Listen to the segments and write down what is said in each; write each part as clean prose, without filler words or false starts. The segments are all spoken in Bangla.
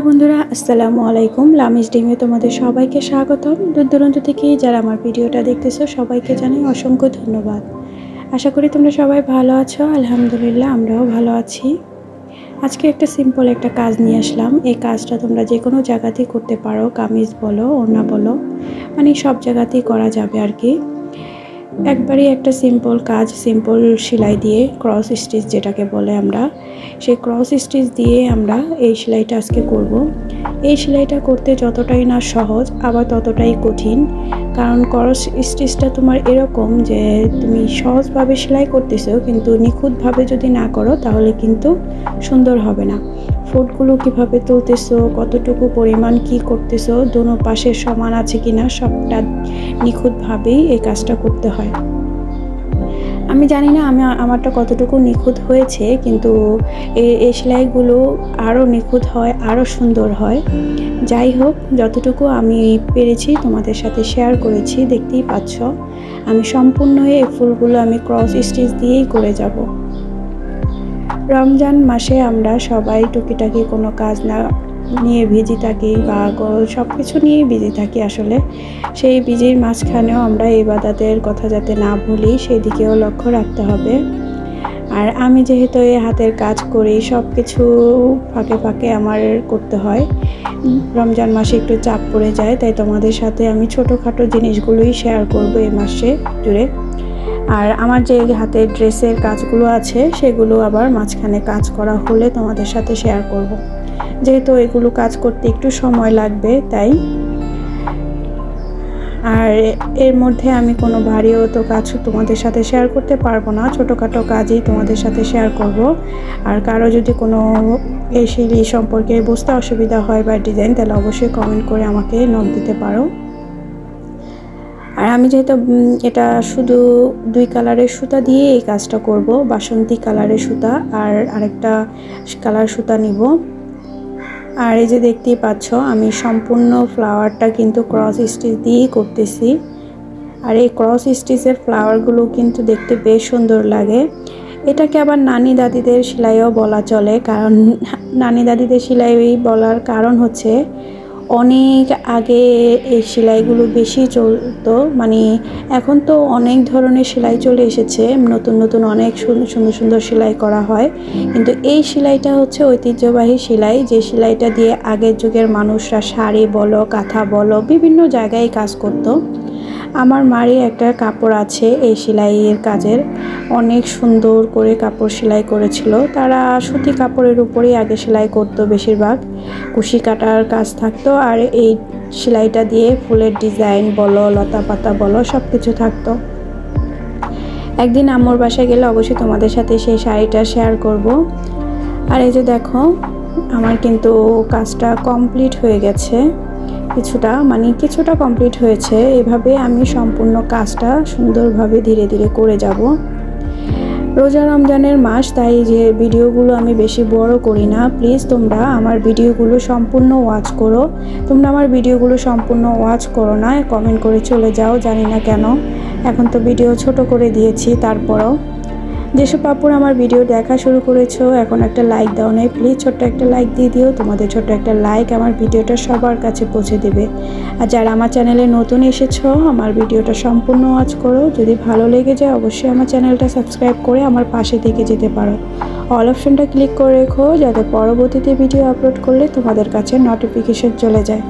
হ্যালো বন্ধুরা, আসসালামু আলাইকুম। লামিজ ডিমে তোমাদের সবাইকে স্বাগতম। দূর দূরান্ত থেকে যারা আমার ভিডিওটা দেখতেছো সবাইকে জানাই অসংখ্য ধন্যবাদ। আশা করি তোমরা সবাই ভালো আছো। আলহামদুলিল্লাহ আমরাও ভালো আছি। আজকে একটা সিম্পল একটা কাজ নিয়ে আসলাম। এই কাজটা তোমরা যে কোনো জায়গাতেই করতে পারো, কামিজ বলো ওড়না বলো, মানে সব জায়গাতেই করা যাবে আর কি। একবারই একটা সিম্পল কাজ, সিম্পল সেলাই দিয়ে ক্রস স্টিচ যেটাকে বলে আমরা, সেই ক্রস স্টিচ দিয়ে আমরা এই সেলাইটা আজকে করব। এই সেলাইটা করতে যতটাই না সহজ আবার ততটাই কঠিন, কারণ ক্রস স্টিচটা তোমার এরকম যে তুমি সহজভাবে সেলাই করতেছো কিন্তু নিখুঁতভাবে যদি না করো তাহলে কিন্তু সুন্দর হবে না। ফুটগুলো কিভাবে তুলতেছো, কতটুকু পরিমাণ কি করতেছো, দোনো পাশে সমান আছে কিনা সবটা নিখুঁতভাবেই এই কাজটা করতে হয়। আমি জানি না আমারটা কতটুকু নিখুঁত হয়েছে, কিন্তু এই সেলাইগুলো আরও নিখুঁত হয়, আরও সুন্দর হয়। যাই হোক, যতটুকু আমি পেরেছি তোমাদের সাথে শেয়ার করেছি। দেখতেই পাচ্ছ আমি সম্পূর্ণ এই ফুলগুলো আমি ক্রস স্টিচ দিয়েই করে যাব। রমজান মাসে আমরা সবাই টুকিটাকি কোনো কাজ না নিয়ে বিজি থাকি বা সব কিছু নিয়েই বিজি থাকি। আসলে সেই বিজির মাঝখানেও আমরা ইবাদতের কথা যাতে না ভুলি সেই দিকেও লক্ষ্য রাখতে হবে। আর আমি যেহেতু এই হাতের কাজ করি, সব কিছু ফাঁকে ফাঁকে আমার করতে হয়। রমজান মাসে একটু চাপ পড়ে যায়, তাই তোমাদের সাথে আমি ছোটোখাটো জিনিসগুলোই শেয়ার করব এই মাসে জুড়ে। আর আমার যে হাতের ড্রেসের কাজগুলো আছে সেগুলো আবার মাঝখানে কাজ করা হলে তোমাদের সাথে শেয়ার করব। যেহেতু এগুলো কাজ করতে একটু সময় লাগবে তাই। আর এর মধ্যে আমি কোনো ভারীও তো কাজ তোমাদের সাথে শেয়ার করতে পারবো না, ছোটোখাটো কাজই তোমাদের সাথে শেয়ার করব। আর কারো যদি কোনো এই সেলাই সম্পর্কে বুঝতে অসুবিধা হয় বা ডিজাইন, তাহলে অবশ্যই কমেন্ট করে আমাকে নক দিতে পারো। আর আমি যেহেতু এটা শুধু 2 কালারের সুতা দিয়ে এই কাজটা করব, বাসন্তী কালারের সুতা আর আরেকটা কালার সুতা নিব। আর এই যে দেখতেই পাচ্ছ আমি সম্পূর্ণ ফ্লাওয়ারটা কিন্তু ক্রস স্টিচ দিয়েই করতেছি। আর এই ক্রস স্টিচের ফ্লাওয়ারগুলো কিন্তু দেখতে বেশ সুন্দর লাগে। এটাকে আবার নানি দাদিদের সেলাইও বলা চলে, কারণ নানি দাদিদের সেলাই বলার কারণ হচ্ছে অনেক আগে এই সেলাইগুলো বেশি চলতো। মানে এখন তো অনেক ধরনের সেলাই চলে এসেছে, নতুন নতুন অনেক সুন্দর সুন্দর সেলাই করা হয়, কিন্তু এই সেলাইটা হচ্ছে ঐতিহ্যবাহী সেলাই, যে সেলাইটা দিয়ে আগের যুগের মানুষরা শাড়ি বলো, কাঁথা বলো, বিভিন্ন জায়গায় কাজ করতো। আমার মারই একটা কাপড় আছে এই সেলাইয়ের কাজের, অনেক সুন্দর করে কাপড় সেলাই করেছিল। তারা সুতি কাপড়ের উপরেই আগে সেলাই করতো, বেশিরভাগ কুশি কাটার কাজ থাকতো, আর এই সেলাইটা দিয়ে ফুলের ডিজাইন বলো, লতা পাতা বলো, সব কিছু থাকতো। একদিন আম্মুর বাসায় গেলে অবশ্যই তোমাদের সাথে সেই শাড়িটা শেয়ার করব। আর এই যে দেখো আমার কিন্তু কাজটা কমপ্লিট হয়ে গেছে, কিছুটা কমপ্লিট হয়েছে। এভাবে আমি সম্পূর্ণ কাজটা সুন্দরভাবে ধীরে ধীরে করে যাব। রোজা রমজানের মাস, তাই যে ভিডিওগুলো আমি বেশি বড় করি না। প্লিজ তোমরা আমার ভিডিওগুলো সম্পূর্ণ ওয়াচ করো। তোমরা আমার ভিডিওগুলো সম্পূর্ণ ওয়াচ করো না, কমেন্ট করে চলে যাও, জানি না কেন। এখন তো ভিডিও ছোট করে দিয়েছি, তারপরও যেসব আপুরা আমার ভিডিও দেখা শুরু করেছো এখন একটা লাইক দাও নাই, প্লিজ ছোট্ট একটা লাইক দিয়ে দিও। তোমাদের ছোট্ট একটা লাইক আমার ভিডিওটা সবার কাছে পৌঁছে দেবে। আর যারা আমার চ্যানেলে নতুন এসেছো আমার ভিডিওটা সম্পূর্ণ ওয়াচ করো। যদি ভালো লেগে যায় অবশ্যই আমার চ্যানেলটা সাবস্ক্রাইব করে আমার পাশে থেকে যেতে পারো। অল অপশনটা ক্লিক করে রেখো যাতে পরবর্তীতে ভিডিও আপলোড করলে তোমাদের কাছে নোটিফিকেশন চলে যায়।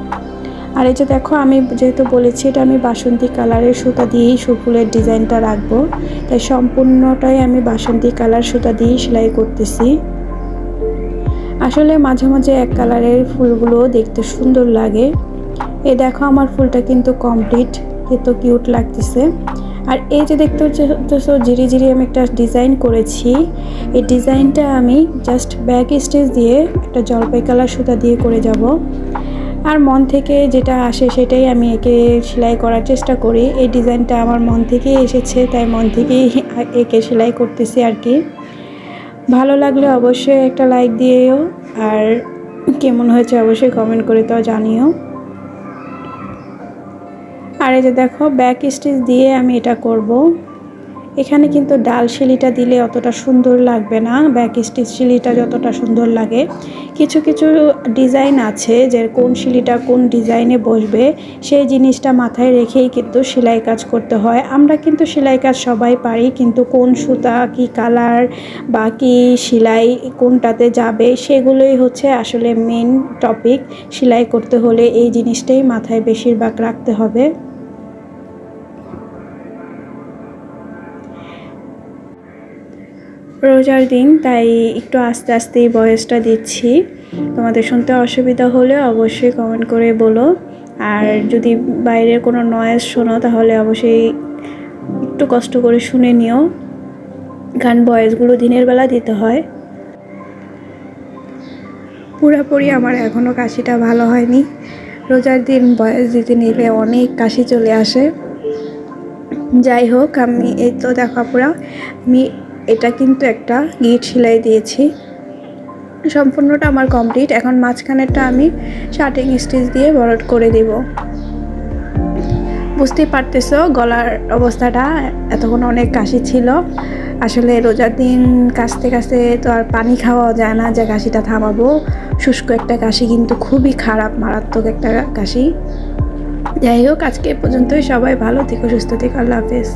আর এই যে দেখো আমি যেহেতু বলেছি এটা আমি বাসন্তী কালারের সুতা দিয়েই ফুলের ডিজাইনটা রাখবো, তাই সম্পূর্ণটাই আমি বাসন্তী কালার সুতা দিয়েই সেলাই করতেছি। আসলে মাঝে মাঝে এক কালারের ফুলগুলো দেখতে সুন্দর লাগে। এই দেখো আমার ফুলটা কিন্তু কমপ্লিট, কত কিউট লাগতেছে। আর এই যে দেখতে হচ্ছে জিরি জিরি আমি একটা ডিজাইন করেছি, এই ডিজাইনটা আমি জাস্ট ব্যাক স্টিচ দিয়ে একটা জলপাই কালার সুতা দিয়ে করে যাব। আর মন থেকে যেটা আসে সেটাই আমি একে সেলাই করার চেষ্টা করি। এই ডিজাইনটা আমার মন থেকেই এসেছে, তাই মন থেকেই একে সেলাই করতেছি আর কি। ভালো লাগলে অবশ্যই একটা লাইক দিও, আর কেমন হয়েছে অবশ্যই কমেন্ট করে তো জানিও। আর এই যে দেখো ব্যাক স্টিচ দিয়ে আমি এটা করব। এখানে কিন্তু ডাল শিলিটা দিলে অতটা সুন্দর লাগবে না, ব্যাক স্টিচ শিলিটা যতটা সুন্দর লাগে। কিছু কিছু ডিজাইন আছে যে কোন শিলিটা কোন ডিজাইনে বসবে সেই জিনিসটা মাথায় রেখেই কিন্তু সেলাই কাজ করতে হয়। আমরা কিন্তু সেলাই কাজ সবাই পারি, কিন্তু কোন সুতা কি কালার বা কি সেলাই কোনটাতে যাবে সেগুলোই হচ্ছে আসলে মেন টপিক। সেলাই করতে হলে এই জিনিসটাই মাথায় বেশিরভাগ রাখতে হবে। রোজার দিন তাই একটু আস্তে আস্তেই ভয়েসটা দিচ্ছি, তোমাদের শুনতে অসুবিধা হলে অবশ্যই কমেন্ট করে বলো। আর যদি বাইরের কোনো নয়েজ শোনো তাহলে অবশ্যই একটু কষ্ট করে শুনে নিও, কারণ ভয়েসগুলো দিনের বেলা দিতে হয়। পুরোপুরি আমার এখনও কাশিটা ভালো হয়নি। রোজার দিন ভয়েস দিতে নিলে অনেক কাশি চলে আসে। যাই হোক, আমি এই তো দেখা পুরা আমি এটা কিন্তু একটা গিট সেলাই দিয়েছি, সম্পূর্ণটা আমার কমপ্লিট। এখন মাঝখানেরটা আমি শার্টিং স্টিচ দিয়ে বরট করে দেব। বুঝতেই পারতেছো গলার অবস্থাটা, এতক্ষণ অনেক কাশি ছিল। আসলে রোজার দিন কাশতে কাশতে তো আর পানি খাওয়া যায় না যে কাশিটা থামাবো। শুষ্ক একটা কাশি কিন্তু খুবই খারাপ, মারাত্মক একটা কাশি। যাই হোক, আজকে এ পর্যন্তই। সবাই ভালো থেকো, সুস্থ থেকো, আল্লাহ হাফেজ।